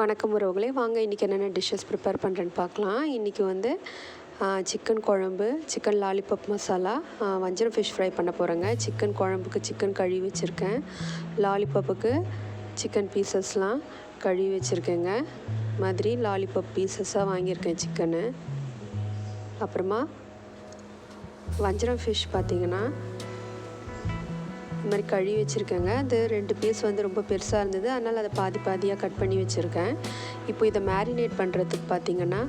வணக்கம் உறவுகளே, வாங்க இன்றைக்கி என்னென்ன டிஷ்ஷஸ் ப்ரிப்பேர் பண்ணுறேன்னு பார்க்கலாம். இன்றைக்கி வந்து சிக்கன் குழம்பு, சிக்கன் லாலிபாப் மசாலா, வஞ்சரம் ஃபிஷ் ஃப்ரை பண்ண போகிறேங்க. சிக்கன் குழம்புக்கு சிக்கன் கழுவி வச்சுருக்கேன். லாலிபாப்புக்கு சிக்கன் பீசஸ்லாம் கழுவி வச்சுருக்கேங்க. மாதிரி லாலிபாப் பீசஸாக வாங்கியிருக்கேன் சிக்கனு. அப்புறமா வஞ்சரம் ஃபிஷ் பார்த்திங்கன்னா இது மாதிரி கழுவி வச்சுருக்கேங்க. அது 2 பீஸ் வந்து ரொம்ப பெருசாக இருந்தது, அதனால் அதை பாதியாக கட் பண்ணி வச்சுருக்கேன். இப்போ இதை மேரினேட் பண்ணுறதுக்கு பார்த்திங்கன்னா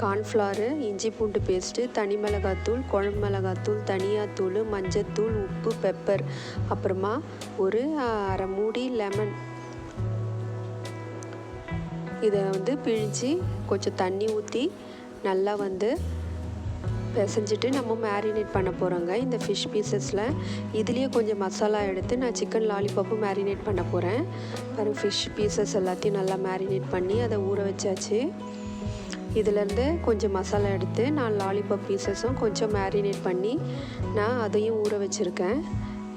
கார்ன்ஃப்ளவரு, இஞ்சி பூண்டு பேஸ்ட்டு, தனி மிளகாத்தூள், குழம்பு மிளகாத்தூள், தனியாத்தூள், மஞ்சத்தூள், உப்பு, பெப்பர், அப்புறமா ஒரு அரை மூடி லெமன், இதை வந்து பிழிஞ்சு கொஞ்சம் தண்ணி ஊற்றி நல்லா வந்து பிசைஞ்சிட்டு நம்ம மேரினேட் பண்ண போகிறோங்க. இந்த ஃபிஷ் பீசஸில் இதுலேயே கொஞ்சம் மசாலா எடுத்து நான் சிக்கன் லாலிபாப்பும் மேரினேட் பண்ண போகிறேன். பாருங்கள், ஃபிஷ் பீசஸ் எல்லாத்தையும் நல்லா மேரினேட் பண்ணி அதை ஊற வச்சாச்சு. இதிலேருந்து கொஞ்சம் மசாலா எடுத்து நான் லாலிபாப் பீசஸும் கொஞ்சம் மேரினேட் பண்ணி நான் அதையும் ஊற வச்சுருக்கேன்.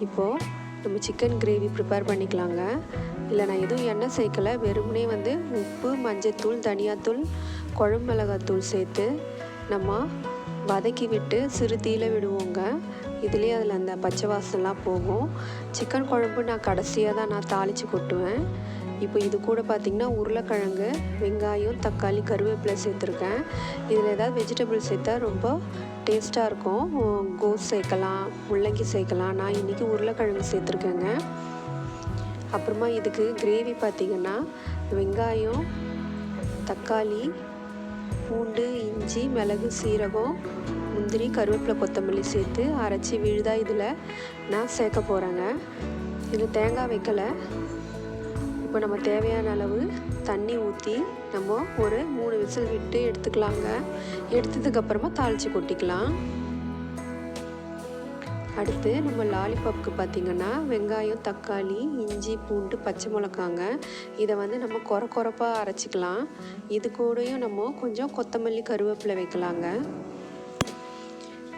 இப்போது நம்ம சிக்கன் கிரேவி ப்ரிப்பேர் பண்ணிக்கலாங்க. இல்லை, நான் எதுவும் எண்ணெய் சேர்க்கலை, வெறுமனே வந்து உப்பு, மஞ்சத்தூள், தனியாத்தூள், குழம்பு மிளகாத்தூள் சேர்த்து நம்ம வதக்கி விட்டு சிறு தீயில விடுவோங்க. இதுலேயே அதில் அந்த பச்சை வாசனைலாம் போகும். சிக்கன் குழம்பு நான் கடைசியாக தான் நான் தாளித்து கொட்டுவேன். இப்போ இது கூட பார்த்திங்கன்னா உருளைக்கிழங்கு, வெங்காயம், தக்காளி, கருவேப்பிலை சேர்த்துருக்கேன். இதில் ஏதாவது வெஜிடபிள் சேர்த்தா ரொம்ப டேஸ்ட்டாக இருக்கும். கோஸ் சேர்க்கலாம், முள்ளங்கி சேர்க்கலாம். நான் இன்றைக்கி உருளைக்கிழங்கு சேர்த்துருக்கேங்க. அப்புறமா இதுக்கு கிரேவி பார்த்திங்கன்னா வெங்காயம், தக்காளி, பூண்டு, இஞ்சி, மிளகு, சீரகம், முந்திரி, கருவேப்பிலை, கொத்தமல்லி சேர்த்து அரைச்சி விழுதா இதில் நான் சேர்க்க போகிறேங்க. இதில் தேங்காய் வைக்கலை. இப்போ நம்ம தேவையான அளவு தண்ணி ஊற்றி நம்ம ஒரு 3 விசில் விட்டு எடுத்துக்கலாங்க. எடுத்ததுக்கப்புறமா தாளித்து கொட்டிக்கலாம். அடுத்து நம்ம லாலிபாப்புக்கு பார்த்திங்கன்னா வெங்காயம், தக்காளி, இஞ்சி, பூண்டு, பச்சை மிளகாங்க. இதை வந்து நம்ம கொரப்பாக அரைச்சிக்கலாம். இது கூடயும் நம்ம கொஞ்சம் கொத்தமல்லி, கருவேப்பிலை வைக்கலாங்க.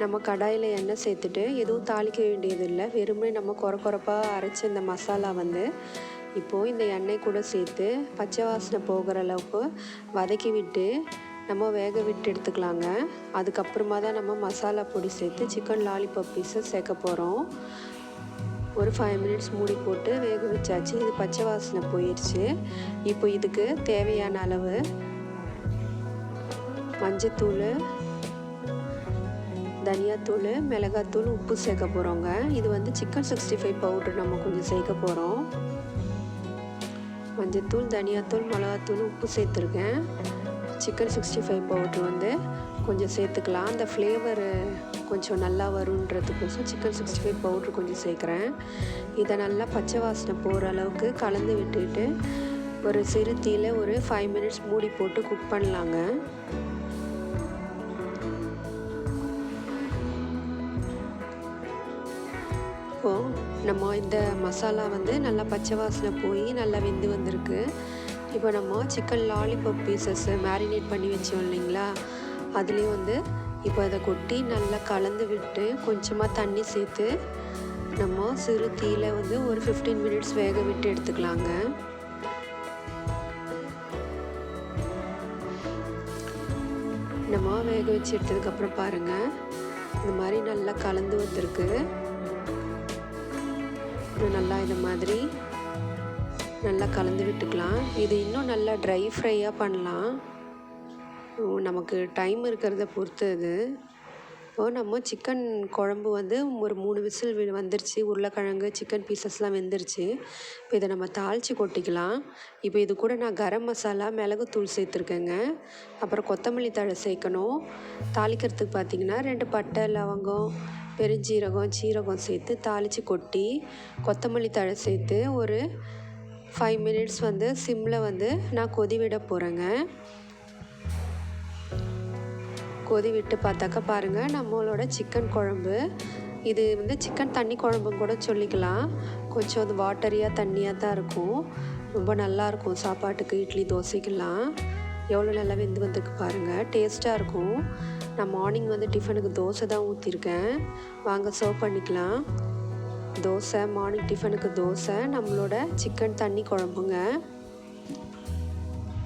நம்ம கடாயில் எண்ணெய் சேர்த்துட்டு எதுவும் தாளிக்க வேண்டியதில்லை, வெறுமனே நம்ம கொரப்பாக அரைச்ச இந்த மசாலா வந்து இப்போது இந்த எண்ணெய் கூட சேர்த்து பச்சை வாசனை போகிற அளவுக்கு வதக்கி விட்டு நம்ம வேக விட்டு எடுத்துக்கலாங்க. அதுக்கப்புறமா தான் நம்ம மசாலா பொடி சேர்த்து சிக்கன் லாலிபாப் பீஸை சேர்க்க போகிறோம். ஒரு 5 மினிட்ஸ் மூடி போட்டு வேக வச்சாச்சு. இது பச்சை வாசனை போயிடுச்சு. இப்போ இதுக்கு தேவையான அளவு மஞ்சத்தூள், தனியாத்தூள், மிளகாத்தூள், உப்பு சேர்க்க போகிறோங்க. இது வந்து சிக்கன் 65 பவுடர் நம்ம கொஞ்சம் சேர்க்க போகிறோம். மஞ்சத்தூள், தனியாத்தூள், மிளகாத்தூள், உப்பு சேர்த்துருக்கேன். சிக்கன் 65 பவுட்ரு வந்து கொஞ்சம் சேர்த்துக்கலாம். அந்த ஃப்ளேவரு கொஞ்சம் நல்லா வருன்றதுக்கோசம் சிக்கன் 65 பவுட்ரு கொஞ்சம் சேர்க்குறேன். இதை நல்லா பச்சை வாசனை போகிற அளவுக்கு கலந்து விட்டுட்டு ஒரு சிறு தீயில் ஒரு 5 மினிட்ஸ் மூடி போட்டு குக் பண்ணலாங்க. இப்போது நம்ம இந்த மசாலா வந்து நல்லா பச்சை வாசனை போய் நல்லா வெந்து வந்திருக்கு. இப்போ நம்ம சிக்கன் லாலிபாப் பீசஸ் மேரினேட் பண்ணி வச்சோம் இல்லைங்களா, அதுலேயும் வந்து இப்போ அதை கொட்டி நல்லா கலந்து விட்டு கொஞ்சமாக தண்ணி சேர்த்து நம்ம சிறு தீயில் வந்து ஒரு 15 மினிட்ஸ் வேக விட்டு எடுத்துக்கலாங்க. நம்ம வேக வச்சு எடுத்ததுக்கப்புறம் பாருங்கள், இந்த மாதிரி நல்லா கலந்து வந்திருக்கு. நல்லா இந்த மாதிரி நல்லா கலந்து விட்டுக்கலாம். இது இன்னும் நல்லா ட்ரை ஃப்ரையாக பண்ணலாம், நமக்கு டைம் இருக்கிறத பொறுத்து அது. இப்போது நம்ம சிக்கன் குழம்பு வந்து ஒரு 3 விசில் வந்துருச்சு. உருளைக்கிழங்கு, சிக்கன் பீசஸ்லாம் வெந்துருச்சு. இப்போ இதை நம்ம தாளித்து கொட்டிக்கலாம். இப்போ இது கூட நான் கரம் மசாலா, மிளகுத்தூள் சேர்த்துருக்கேங்க. அப்புறம் கொத்தமல்லி தழை சேர்க்கணும். தாளிக்கிறதுக்கு பார்த்திங்கன்னா 2 பட்டை, லவங்கம், பெருஞ்சீரகம், சீரகம் சேர்த்து தாளித்து கொட்டி கொத்தமல்லி தழை சேர்த்து ஒரு 5 மினிட்ஸ் வந்து சிம்மில் வந்து நான் கொதி விட போகிறேங்க. கொதி விட்டு பார்த்தாக்கா பாருங்கள், நம்மளோட சிக்கன் குழம்பு இது வந்து சிக்கன் தண்ணி குழம்புன்னு கூட சொல்லிக்கலாம். கொஞ்சம் அது வாட்டரியாக தண்ணியாக தான் இருக்கும். ரொம்ப நல்லாயிருக்கும் சாப்பாட்டுக்கு, இட்லி, தோசைக்கெல்லாம். எவ்வளோ நல்லா வெந்து வந்திருக்கு பாருங்கள், டேஸ்ட்டாக இருக்கும். நான் மார்னிங் வந்து டிஃபனுக்கு தோசை தான் ஊற்றிருக்கேன். வாங்க சர்வ் பண்ணிக்கலாம். தோசை, மார்னிங் டிஃபனுக்கு தோசை, நம்மளோட சிக்கன் தண்ணி குழம்புங்க.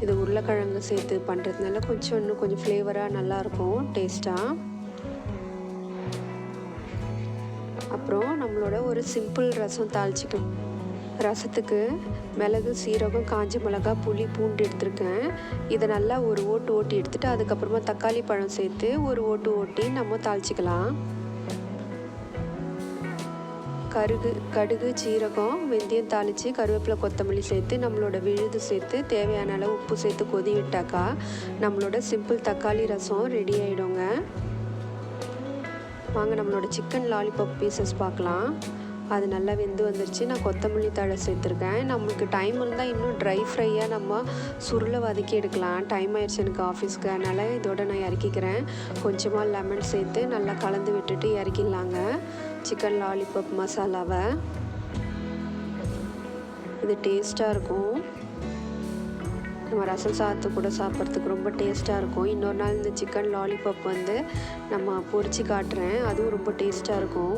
இது உருளைக்கிழங்கு சேர்த்து பண்ணுறதுனால இன்னும் கொஞ்சம் ஃப்ளேவராக நல்லாயிருக்கும் டேஸ்ட்டாக. அப்புறம் நம்மளோட ஒரு சிம்பிள் ரசம் தாளிச்சிக்கணும். ரசத்துக்கு மிளகு, சீரகம், காஞ்ச மிளகாய், புளி, பூண்டு எடுத்துருக்கேன். இதை நல்லா ஒரு ஓட்டி எடுத்துகிட்டு அதுக்கப்புறமா தக்காளி பழம் சேர்த்து ஒரு ஓட்டி நம்ம தாளிச்சிக்கலாம். கடுகு, சீரகம், வெந்தயம் தாளித்து கருவேப்பிலை, கொத்தமல்லி சேர்த்து நம்மளோட விழுது சேர்த்து தேவையான அளவு உப்பு சேர்த்து கொதி விட்டாக்கா நம்மளோட சிம்பிள் தக்காளி ரசம் ரெடி ஆகிடுங்க. வாங்க நம்மளோட சிக்கன் லாலிபாப் பீசஸ் பார்க்கலாம். அது நல்லா வெந்து வந்துருச்சு. நான் கொத்தமல்லி தழை சேர்த்துருக்கேன். நம்மளுக்கு டைம் இருந்தால் இன்னும் ட்ரை ஃப்ரையாக நம்ம சுருளை வதக்கி எடுக்கலாம். டைம் ஆயிடுச்சு எனக்கு ஆஃபீஸ்க்கு, அதனால் இதோட நான் இறக்கிக்கிறேன். கொஞ்சமாக லெமன் சேர்த்து நல்லா கலந்து விட்டுட்டு இறக்கிடலாங்க சிக்கன் லாலிபாப் மசாலாவை. இது டேஸ்ட்டாக இருக்கும். நம்ம ரசம் சாதத்து கூட சாப்பிட்றதுக்கு ரொம்ப டேஸ்ட்டாக இருக்கும். இன்னொரு நாள் இந்த சிக்கன் லாலிபாப் நம்ம பொரிச்சு காட்டுறேன். அதுவும் ரொம்ப டேஸ்ட்டாக இருக்கும்.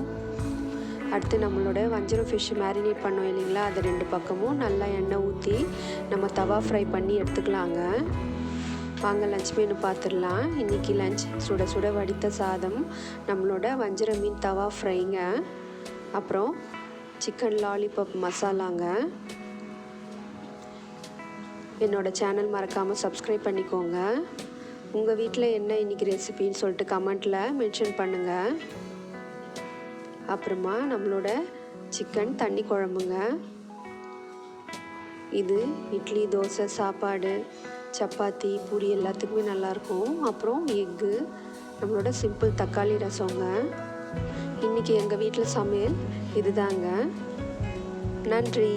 அடுத்து நம்மளோட வஞ்சரம் ஃபிஷ் மேரினேட் பண்ணோம் இல்லைங்களா, அதை 2 பக்கமும் நல்லா எண்ணெய் ஊற்றி நம்ம தவா ஃப்ரை பண்ணி எடுத்துக்கலாங்க. வாங்க லஞ்ச் மெனு பார்த்துடலாம். இன்றைக்கி லஞ்ச் சுட சுட வடித்த சாதம், நம்மளோட வஞ்சரம் மீன் தவா ஃப்ரைங்க, அப்புறம் சிக்கன் லாலிபாப் மசாலாங்க. என்னோடய சேனல் மறக்காமல் சப்ஸ்கிரைப் பண்ணிக்கோங்க. உங்கள் வீட்டில் என்ன இன்றைக்கி ரெசிபின்னு சொல்லிட்டு கமெண்ட்டில் மென்ஷன் பண்ணுங்கள். அப்புறமா நம்மளோட சிக்கன் தண்ணி குழம்புங்க. இது இட்லி, தோசை, சாப்பாடு, சப்பாத்தி, பூரி எல்லாத்துக்குமே நல்லாயிருக்கும். அப்புறம் எக்கு, நம்மளோட சிம்பிள் தக்காளி ரசங்க. இன்றைக்கி எங்கள் வீட்டில் சமையல் இதுதாங்க. நன்றி.